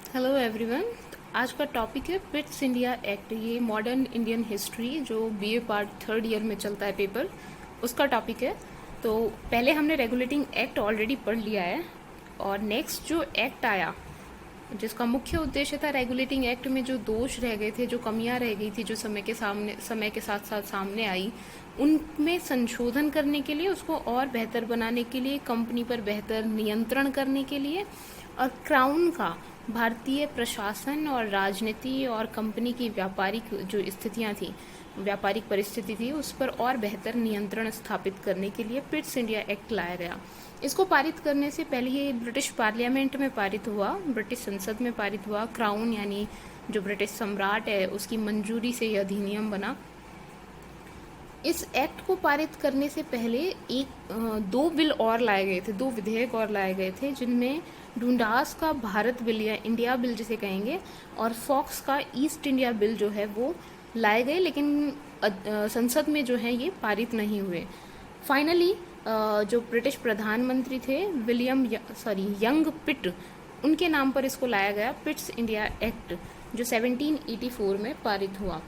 Hello everyone. आज का topic है पिट्स इंडिया एक्ट। ये मॉडर्न इंडियन हिस्ट्री जो बीए पार्ट थर्ड ईयर में चलता है पेपर, उसका टॉपिक है। तो पहले हमने रेगुलेटिंग एक्ट ऑलरेडी पढ़ लिया है, और नेक्स्ट जो एक्ट आया जिसका मुख्य उद्देश्य था रेगुलेटिंग एक्ट में जो दोष रह गए थे, जो कमियां रह गई थी, जो समय के साथ साथ सामने आई, उनमें संशोधन करने के लिए, उसको और बेहतर बनाने के लिए, कंपनी पर बेहतर नियंत्रण करने के लिए, और क्राउन का भारतीय प्रशासन और राजनीति और कंपनी की व्यापारिक जो स्थितियां थी, व्यापारिक परिस्थिति थी, उस पर और बेहतर नियंत्रण स्थापित करने के लिए पिट्स इंडिया एक्ट लाया गया। इसको पारित करने से पहले ये ब्रिटिश पार्लियामेंट में पारित हुआ, ब्रिटिश संसद में पारित हुआ। क्राउन यानी जो ब्रिटिश सम्राट है उसकी मंजूरी से यह अधिनियम बना। इस एक्ट को पारित करने से पहले दो बिल और लाए गए थे, दो विधेयक और लाए गए थे, जिनमें डुंडास का भारत बिल या इंडिया बिल जिसे कहेंगे, और फॉक्स का ईस्ट इंडिया बिल जो है वो लाए गए, लेकिन संसद में जो है ये पारित नहीं हुए। फाइनली जो ब्रिटिश प्रधानमंत्री थे यंग पिट, उनके नाम पर इसको लाया गया पिट्स इंडिया एक्ट, जो 1784 में पारित हुआ।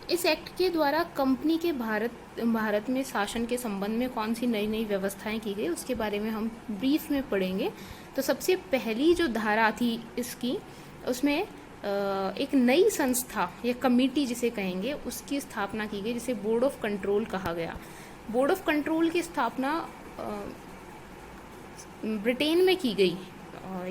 इस एक्ट के द्वारा कंपनी के भारत में शासन के संबंध में कौन सी नई नई व्यवस्थाएं की गई, उसके बारे में हम ब्रीफ में पढ़ेंगे। तो सबसे पहली जो धारा थी इसकी, उसमें एक नई संस्था या कमेटी जिसे कहेंगे, उसकी स्थापना की गई, जिसे बोर्ड ऑफ कंट्रोल कहा गया। बोर्ड ऑफ कंट्रोल की स्थापना ब्रिटेन में की गई,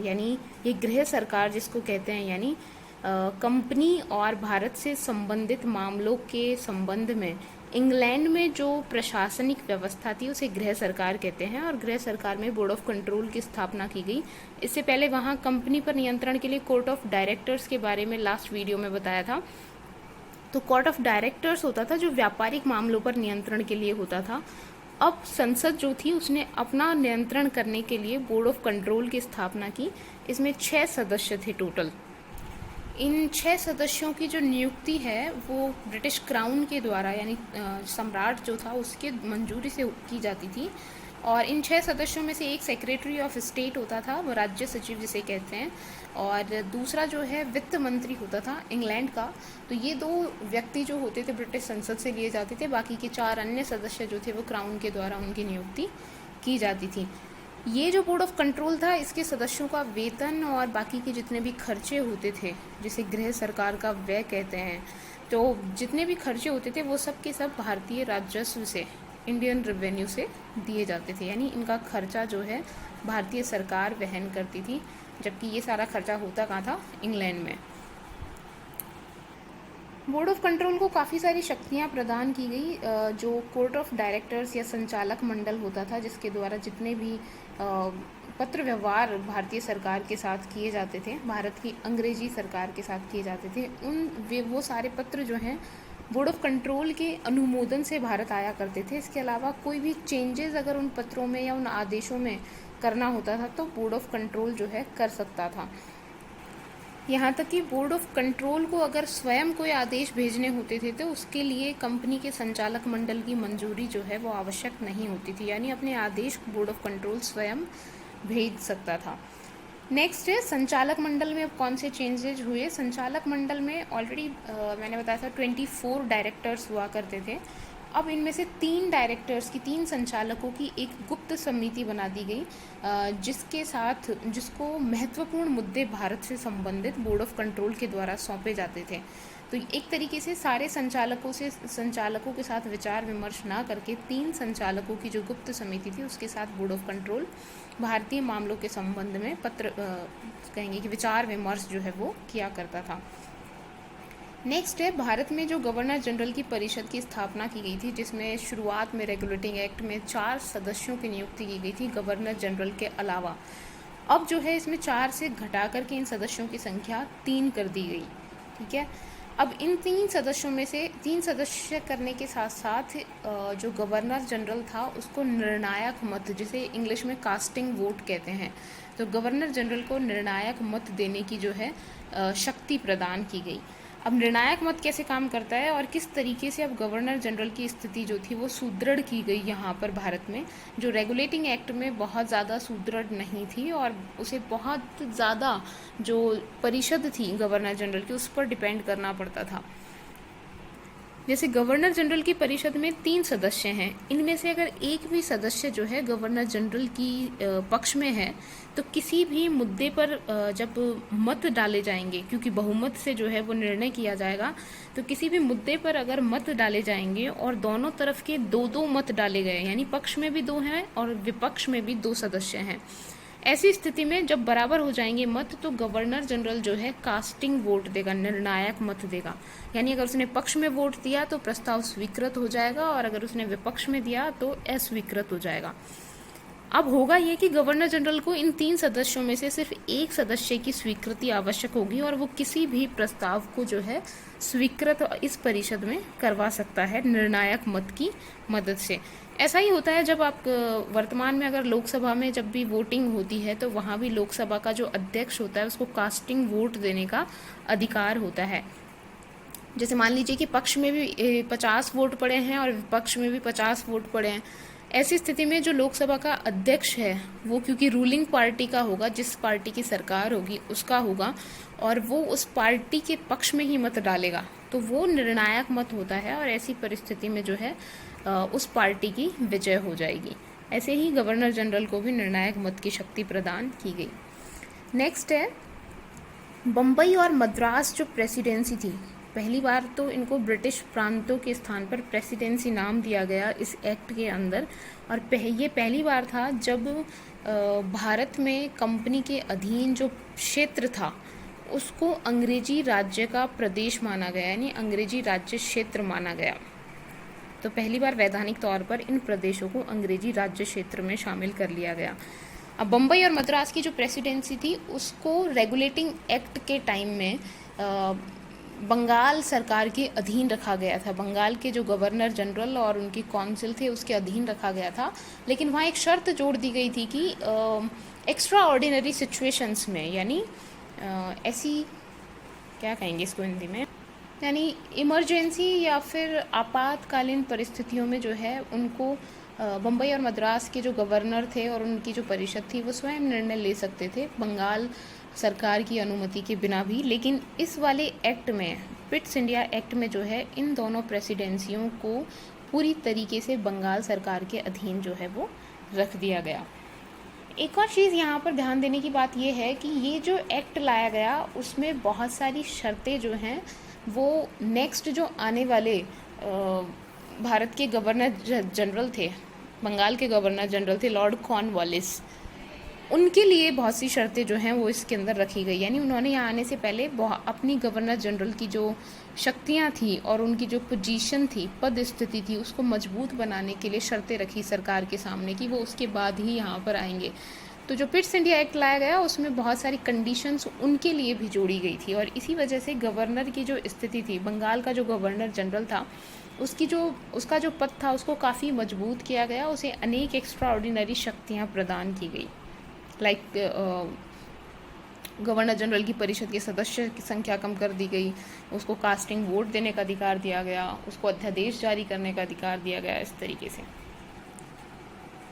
यानी ये गृह सरकार जिसको कहते हैं, यानी कंपनी और भारत से संबंधित मामलों के संबंध में इंग्लैंड में जो प्रशासनिक व्यवस्था थी उसे गृह सरकार कहते हैं, और गृह सरकार में बोर्ड ऑफ कंट्रोल की स्थापना की गई। इससे पहले वहाँ कंपनी पर नियंत्रण के लिए कोर्ट ऑफ डायरेक्टर्स के बारे में लास्ट वीडियो में बताया था। तो कोर्ट ऑफ डायरेक्टर्स होता था जो व्यापारिक मामलों पर नियंत्रण के लिए होता था। अब संसद जो थी उसने अपना नियंत्रण करने के लिए बोर्ड ऑफ कंट्रोल की स्थापना की। इसमें 6 सदस्य थे टोटल। इन 6 सदस्यों की जो नियुक्ति है वो ब्रिटिश क्राउन के द्वारा, यानी सम्राट जो था उसके मंजूरी से की जाती थी। और इन 6 सदस्यों में से एक सेक्रेटरी ऑफ स्टेट होता था, वो राज्य सचिव जिसे कहते हैं, और दूसरा जो है वित्त मंत्री होता था इंग्लैंड का। तो ये 2 व्यक्ति जो होते थे ब्रिटिश संसद से लिए जाते थे, बाकी के 4 अन्य सदस्य जो थे वो क्राउन के द्वारा उनकी नियुक्ति की जाती थी। ये जो बोर्ड ऑफ कंट्रोल था, इसके सदस्यों का वेतन और बाकी के जितने भी खर्चे होते थे, जिसे गृह सरकार का व्यय कहते हैं, तो जितने भी खर्चे होते थे वो सब के सब भारतीय राजस्व से, इंडियन रेवेन्यू से दिए जाते थे। यानी इनका खर्चा जो है भारतीय सरकार वहन करती थी, जबकि ये सारा खर्चा होता कहाँ था? इंग्लैंड में। बोर्ड ऑफ कंट्रोल को काफ़ी सारी शक्तियाँ प्रदान की गई। जो कोर्ट ऑफ डायरेक्टर्स या संचालक मंडल होता था, जिसके द्वारा जितने भी पत्र व्यवहार भारतीय सरकार के साथ किए जाते थे, भारत की अंग्रेजी सरकार के साथ किए जाते थे, वो सारे पत्र जो हैं बोर्ड ऑफ कंट्रोल के अनुमोदन से भारत आया करते थे। इसके अलावा कोई भी चेंजेस अगर उन पत्रों में या उन आदेशों में करना होता था तो बोर्ड ऑफ कंट्रोल जो है कर सकता था। यहाँ तक कि बोर्ड ऑफ कंट्रोल को अगर स्वयं कोई आदेश भेजने होते थे तो उसके लिए कंपनी के संचालक मंडल की मंजूरी जो है वो आवश्यक नहीं होती थी, यानी अपने आदेश बोर्ड ऑफ कंट्रोल स्वयं भेज सकता था। नेक्स्ट है संचालक मंडल में अब कौन से चेंजेज हुए। संचालक मंडल में ऑलरेडी मैंने बताया था 24 डायरेक्टर्स हुआ करते थे। अब इनमें से 3 डायरेक्टर्स की, 3 संचालकों की एक गुप्त समिति बना दी गई, जिसको महत्वपूर्ण मुद्दे भारत से संबंधित बोर्ड ऑफ कंट्रोल के द्वारा सौंपे जाते थे। तो एक तरीके से सारे संचालकों के साथ विचार विमर्श ना करके 3 संचालकों की जो गुप्त समिति थी उसके साथ बोर्ड ऑफ कंट्रोल भारतीय मामलों के संबंध में कहेंगे कि विचार विमर्श जो है वो किया करता था। नेक्स्ट है भारत में जो गवर्नर जनरल की परिषद की स्थापना की गई थी, जिसमें शुरुआत में रेगुलेटिंग एक्ट में 4 सदस्यों की नियुक्ति की गई थी गवर्नर जनरल के अलावा। अब जो है इसमें 4 से घटा करके इन सदस्यों की संख्या 3 कर दी गई। ठीक है, अब इन 3 सदस्यों में से 3 सदस्य करने के साथ साथ जो गवर्नर जनरल था उसको निर्णायक मत, जिसे इंग्लिश में कास्टिंग वोट कहते हैं, तो गवर्नर जनरल को निर्णायक मत देने की जो है शक्ति प्रदान की गई। अब निर्णायक मत कैसे काम करता है और किस तरीके से अब गवर्नर जनरल की स्थिति जो थी वो सुदृढ़ की गई यहाँ पर भारत में, जो रेगुलेटिंग एक्ट में बहुत ज़्यादा सुदृढ़ नहीं थी और उसे बहुत ज़्यादा जो परिषद थी गवर्नर जनरल की उस पर डिपेंड करना पड़ता था। जैसे गवर्नर जनरल की परिषद में 3 सदस्य हैं, इनमें से अगर एक भी सदस्य जो है गवर्नर जनरल की पक्ष में है तो किसी भी मुद्दे पर जब मत डाले जाएंगे, क्योंकि बहुमत से जो है वो निर्णय किया जाएगा, तो किसी भी मुद्दे पर अगर मत डाले जाएंगे और दोनों तरफ के 2-2 मत डाले गए, यानी पक्ष में भी 2 हैं और विपक्ष में भी 2 सदस्य हैं, ऐसी स्थिति में जब बराबर हो जाएंगे मत तो गवर्नर जनरल जो है कास्टिंग वोट देगा, निर्णायक मत देगा। यानी अगर उसने पक्ष में वोट दिया तो प्रस्ताव स्वीकृत हो जाएगा और अगर उसने विपक्ष में दिया तो अस्वीकृत हो जाएगा। अब होगा ये कि गवर्नर जनरल को इन 3 सदस्यों में से सिर्फ एक सदस्य की स्वीकृति आवश्यक होगी और वो किसी भी प्रस्ताव को जो है स्वीकृत इस परिषद में करवा सकता है निर्णायक मत की मदद से। ऐसा ही होता है जब आप वर्तमान में अगर लोकसभा में जब भी वोटिंग होती है तो वहाँ भी लोकसभा का जो अध्यक्ष होता है उसको कास्टिंग वोट देने का अधिकार होता है। जैसे मान लीजिए कि पक्ष में भी 50 वोट पड़े हैं और विपक्ष में भी 50 वोट पड़े हैं, ऐसी स्थिति में जो लोकसभा का अध्यक्ष है वो क्योंकि रूलिंग पार्टी का होगा, जिस पार्टी की सरकार होगी उसका होगा और वो उस पार्टी के पक्ष में ही मत डालेगा, तो वो निर्णायक मत होता है और ऐसी परिस्थिति में जो है उस पार्टी की विजय हो जाएगी। ऐसे ही गवर्नर जनरल को भी निर्णायक मत की शक्ति प्रदान की गई। नेक्स्ट है बम्बई और मद्रास जो प्रेसिडेंसी थी, पहली बार तो इनको ब्रिटिश प्रांतों के स्थान पर प्रेसिडेंसी नाम दिया गया इस एक्ट के अंदर, और ये पहली बार था जब भारत में कंपनी के अधीन जो क्षेत्र था उसको अंग्रेजी राज्य का प्रदेश माना गया, यानी अंग्रेजी राज्य क्षेत्र माना गया। तो पहली बार वैधानिक तौर पर इन प्रदेशों को अंग्रेजी राज्य क्षेत्र में शामिल कर लिया गया। अब बम्बई और मद्रास की जो प्रेसिडेंसी थी उसको रेगुलेटिंग एक्ट के टाइम में बंगाल सरकार के अधीन रखा गया था। बंगाल के जो गवर्नर जनरल और उनकी काउंसिल थे उसके अधीन रखा गया था, लेकिन वहाँ एक शर्त जोड़ दी गई थी कि एक्स्ट्रा ऑर्डिनरी सिचुएशंस में, यानी ऐसी क्या कहेंगे इसको हिंदी में, यानी इमरजेंसी या फिर आपातकालीन परिस्थितियों में जो है उनको बम्बई और मद्रास के जो गवर्नर थे और उनकी जो परिषद थी वो स्वयं निर्णय ले सकते थे बंगाल सरकार की अनुमति के बिना भी। लेकिन इस वाले एक्ट में, पिट्स इंडिया एक्ट में जो है इन दोनों प्रेसिडेंसियों को पूरी तरीके से बंगाल सरकार के अधीन जो है वो रख दिया गया। एक और चीज़ यहाँ पर ध्यान देने की बात यह है कि ये जो एक्ट लाया गया उसमें बहुत सारी शर्तें जो हैं वो नेक्स्ट जो आने वाले भारत के गवर्नर जनरल थे, बंगाल के गवर्नर जनरल थे लॉर्ड कॉर्नवालिस, उनके लिए बहुत सी शर्तें जो हैं वो इसके अंदर रखी गई। यानी उन्होंने यहाँ आने से पहले अपनी गवर्नर जनरल की जो शक्तियाँ थी और उनकी जो पोजीशन थी, पद स्थिति थी, उसको मजबूत बनाने के लिए शर्तें रखी सरकार के सामने कि वो उसके बाद ही यहाँ पर आएंगे। तो जो पिट्स इंडिया एक्ट लाया गया उसमें बहुत सारी कंडीशंस उनके लिए भी जोड़ी गई थी और इसी वजह से गवर्नर की जो स्थिति थी, बंगाल का जो गवर्नर जनरल था उसका जो पद था उसको काफ़ी मजबूत किया गया, उसे अनेक एक्स्ट्रा ऑर्डिनरी शक्तियाँ प्रदान की गई। लाइक गवर्नर जनरल की परिषद के सदस्य की संख्या कम कर दी गई, उसको कास्टिंग वोट देने का अधिकार दिया गया, उसको अध्यादेश जारी करने का अधिकार दिया गया, इस तरीके से।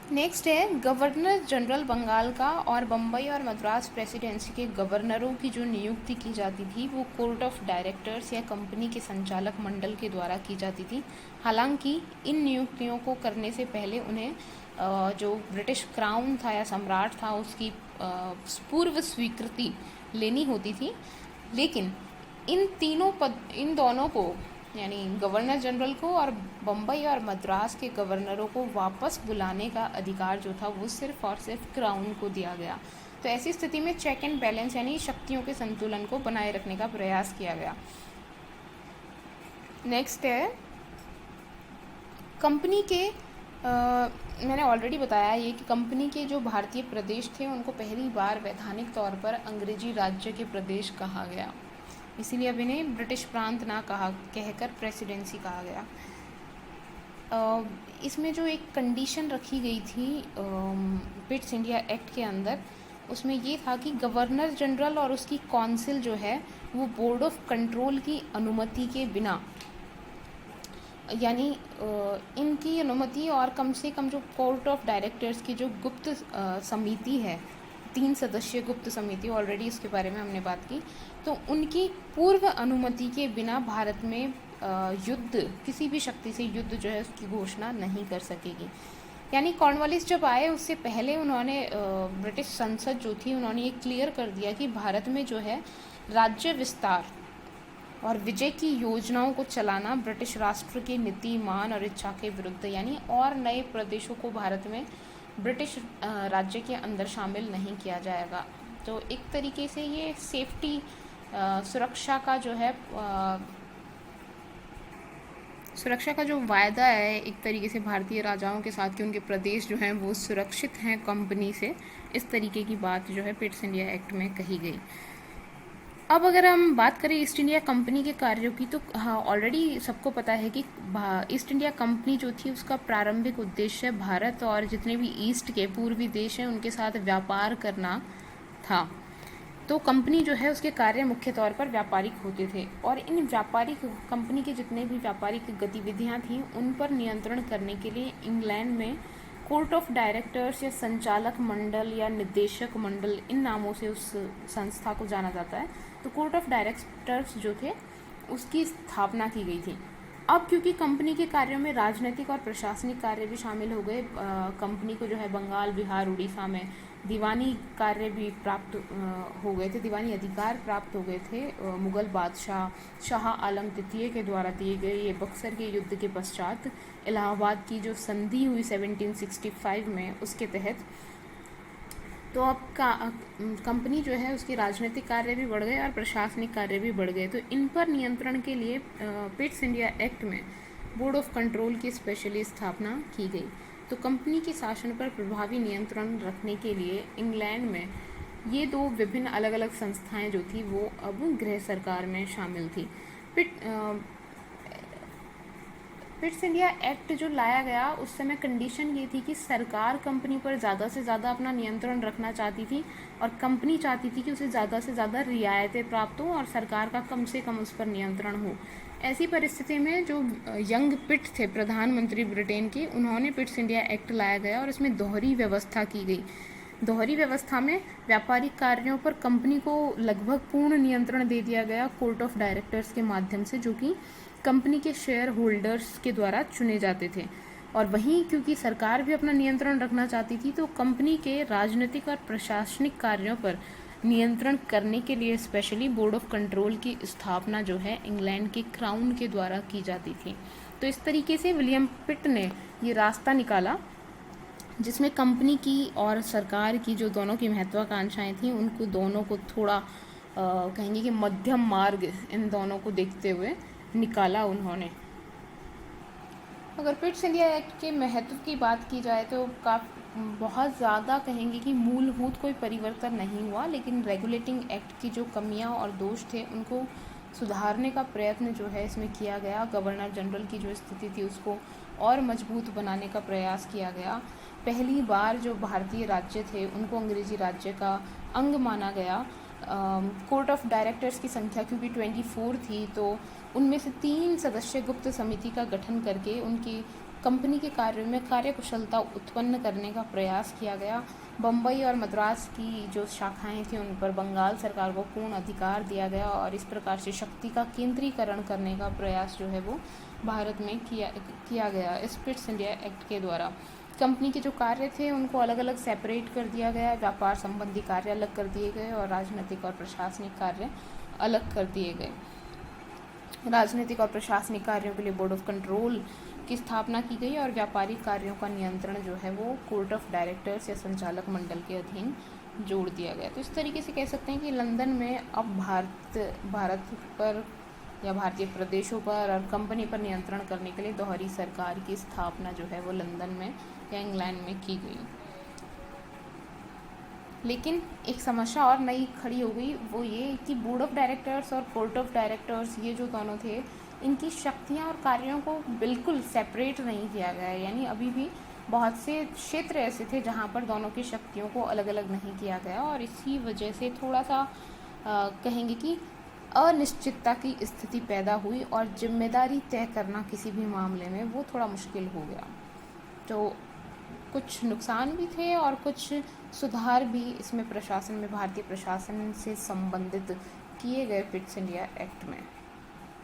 नेक्स्ट है गवर्नर जनरल बंगाल का और बम्बई और मद्रास प्रेसिडेंसी के गवर्नरों की जो नियुक्ति की जाती थी वो कोर्ट ऑफ डायरेक्टर्स या कंपनी के संचालक मंडल के द्वारा की जाती थी। हालांकि इन नियुक्तियों को करने से पहले उन्हें जो ब्रिटिश क्राउन था या सम्राट था उसकी पूर्व स्वीकृति लेनी होती थी। लेकिन इन दोनों को, यानी गवर्नर जनरल को और बम्बई और मद्रास के गवर्नरों को वापस बुलाने का अधिकार जो था वो सिर्फ और सिर्फ क्राउन को दिया गया। तो ऐसी स्थिति में चेक एंड बैलेंस यानी शक्तियों के संतुलन को बनाए रखने का प्रयास किया गया। नेक्स्ट है कंपनी के मैंने ऑलरेडी बताया ये कि कंपनी के जो भारतीय प्रदेश थे उनको पहली बार वैधानिक तौर पर अंग्रेजी राज्य के प्रदेश कहा गया, इसीलिए अब इन्हें ब्रिटिश प्रांत ना कहकर प्रेसिडेंसी कहा गया। इसमें जो एक कंडीशन रखी गई थी पिट्स इंडिया एक्ट के अंदर उसमें ये था कि गवर्नर जनरल और उसकी काउंसिल जो है वो बोर्ड ऑफ कंट्रोल की अनुमति के बिना, यानी इनकी अनुमति और कम से कम जो कोर्ट ऑफ डायरेक्टर्स की जो गुप्त समिति है, 3 सदस्यीय गुप्त समिति, ऑलरेडी इसके बारे में हमने बात की, तो उनकी पूर्व अनुमति के बिना भारत में युद्ध, किसी भी शक्ति से युद्ध जो है उसकी घोषणा नहीं कर सकेगी। यानी कॉर्नवालिस जब आए उससे पहले उन्होंने ब्रिटिश संसद जो थी उन्होंने ये क्लियर कर दिया कि भारत में जो है राज्य विस्तार और विजय की योजनाओं को चलाना ब्रिटिश राष्ट्र की नीति, मान और इच्छा के विरुद्ध, यानी और नए प्रदेशों को भारत में ब्रिटिश राज्य के अंदर शामिल नहीं किया जाएगा। तो एक तरीके से ये सेफ्टी, सुरक्षा का जो है सुरक्षा का जो वायदा है एक तरीके से भारतीय राजाओं के साथ कि उनके प्रदेश जो हैं वो सुरक्षित हैं कंपनी से, इस तरीके की बात जो है पिट्स इंडिया एक्ट में कही गई। अब अगर हम बात करें ईस्ट इंडिया कंपनी के कार्यों की, तो हाँ, ऑलरेडी सबको पता है कि ईस्ट इंडिया कंपनी जो थी उसका प्रारंभिक उद्देश्य भारत और जितने भी ईस्ट के पूर्वी देश हैं उनके साथ व्यापार करना था। तो कंपनी जो है उसके कार्य मुख्य तौर पर व्यापारिक होते थे और इन व्यापारिक कंपनी के जितने भी व्यापारिक गतिविधियां थीं उन पर नियंत्रण करने के लिए इंग्लैंड में कोर्ट ऑफ डायरेक्टर्स या संचालक मंडल या निदेशक मंडल, इन नामों से उस संस्था को जाना जाता है। तो कोर्ट ऑफ डायरेक्टर्स जो थे उसकी स्थापना की गई थी। अब क्योंकि कंपनी के कार्यों में राजनीतिक और प्रशासनिक कार्य भी शामिल हो गए, कंपनी को जो है बंगाल, बिहार, उड़ीसा में दीवानी कार्य भी प्राप्त हो गए थे, दीवानी अधिकार प्राप्त हो गए थे मुग़ल बादशाह शाह आलम तृतीय के द्वारा दिए गए ये बक्सर के युद्ध के पश्चात इलाहाबाद की जो संधि हुई 1765 में, उसके तहत। तो अब कंपनी जो है उसके राजनीतिक कार्य भी बढ़ गए और प्रशासनिक कार्य भी बढ़ गए। तो इन पर नियंत्रण के लिए पिट्स इंडिया एक्ट में बोर्ड ऑफ कंट्रोल की स्पेशली स्थापना की गई। तो कंपनी के शासन पर प्रभावी नियंत्रण रखने के लिए इंग्लैंड में ये 2 विभिन्न अलग अलग संस्थाएं जो थी वो अब गृह सरकार में शामिल थी। पिट्स इंडिया एक्ट जो लाया गया उस समय कंडीशन ये थी कि सरकार कंपनी पर ज़्यादा से ज़्यादा अपना नियंत्रण रखना चाहती थी और कंपनी चाहती थी कि उसे ज़्यादा से ज़्यादा रियायतें प्राप्त हों और सरकार का कम से कम उस पर नियंत्रण हो। ऐसी परिस्थिति में जो यंग पिट थे प्रधानमंत्री ब्रिटेन के, उन्होंने पिट्स इंडिया एक्ट लाया गया और इसमें दोहरी व्यवस्था की गई। दोहरी व्यवस्था में व्यापारिक कार्यों पर कंपनी को लगभग पूर्ण नियंत्रण दे दिया गया कोर्ट ऑफ डायरेक्टर्स के माध्यम से, जो कि कंपनी के शेयर होल्डर्स के द्वारा चुने जाते थे। और वहीं क्योंकि सरकार भी अपना नियंत्रण रखना चाहती थी तो कंपनी के राजनीतिक और प्रशासनिक कार्यों पर नियंत्रण करने के लिए स्पेशली बोर्ड ऑफ कंट्रोल की स्थापना जो है इंग्लैंड के क्राउन के द्वारा की जाती थी। तो इस तरीके से विलियम पिट ने ये रास्ता निकाला जिसमें कंपनी की और सरकार की जो दोनों की महत्वाकांक्षाएं थीं उनको दोनों को थोड़ा कहेंगे कि मध्यम मार्ग इन दोनों को देखते हुए निकाला उन्होंने। अगर पिट्स इंडिया एक्ट के महत्व की बात की जाए तो बहुत ज़्यादा कहेंगे कि मूलभूत कोई परिवर्तन नहीं हुआ, लेकिन रेगुलेटिंग एक्ट की जो कमियां और दोष थे उनको सुधारने का प्रयत्न जो है इसमें किया गया। गवर्नर जनरल की जो स्थिति थी उसको और मजबूत बनाने का प्रयास किया गया। पहली बार जो भारतीय राज्य थे उनको अंग्रेजी राज्य का अंग माना गया। कोर्ट ऑफ डायरेक्टर्स की संख्या क्योंकि 24 थी तो उनमें से 3 सदस्य गुप्त समिति का गठन करके उनकी कंपनी के कार्यों में कार्यकुशलता उत्पन्न करने का प्रयास किया गया। बम्बई और मद्रास की जो शाखाएं थी उन पर बंगाल सरकार को पूर्ण अधिकार दिया गया और इस प्रकार से शक्ति का केंद्रीकरण करने का प्रयास जो है वो भारत में किया गया इस पिट्स इंडिया एक्ट के द्वारा। कंपनी के जो कार्य थे उनको अलग अलग सेपरेट कर दिया गया, व्यापार संबंधी कार्य अलग कर दिए गए और राजनीतिक और प्रशासनिक कार्य अलग कर दिए गए। राजनीतिक और प्रशासनिक कार्यों के लिए बोर्ड ऑफ कंट्रोल की स्थापना की गई और व्यापारिक कार्यों का नियंत्रण जो है वो कोर्ट ऑफ डायरेक्टर्स या संचालक मंडल के अधीन जोड़ दिया गया। तो इस तरीके से कह सकते हैं कि लंदन में अब भारत पर या भारतीय प्रदेशों पर और कंपनी पर नियंत्रण करने के लिए दोहरी सरकार की स्थापना जो है वो लंदन में या इंग्लैंड में की गई। लेकिन एक समस्या और नई खड़ी हो गई, वो ये कि बोर्ड ऑफ डायरेक्टर्स और कोर्ट ऑफ डायरेक्टर्स ये जो दोनों थे इनकी शक्तियां और कार्यों को बिल्कुल सेपरेट नहीं किया गया है। यानी अभी भी बहुत से क्षेत्र ऐसे थे जहाँ पर दोनों की शक्तियों को अलग अलग नहीं किया गया, और इसी वजह से थोड़ा सा कहेंगे कि अनिश्चितता की स्थिति पैदा हुई और जिम्मेदारी तय करना किसी भी मामले में वो थोड़ा मुश्किल हो गया। तो कुछ नुकसान भी थे और कुछ सुधार भी इसमें प्रशासन में, भारतीय प्रशासन से संबंधित किए गए पिट्स इंडिया एक्ट में।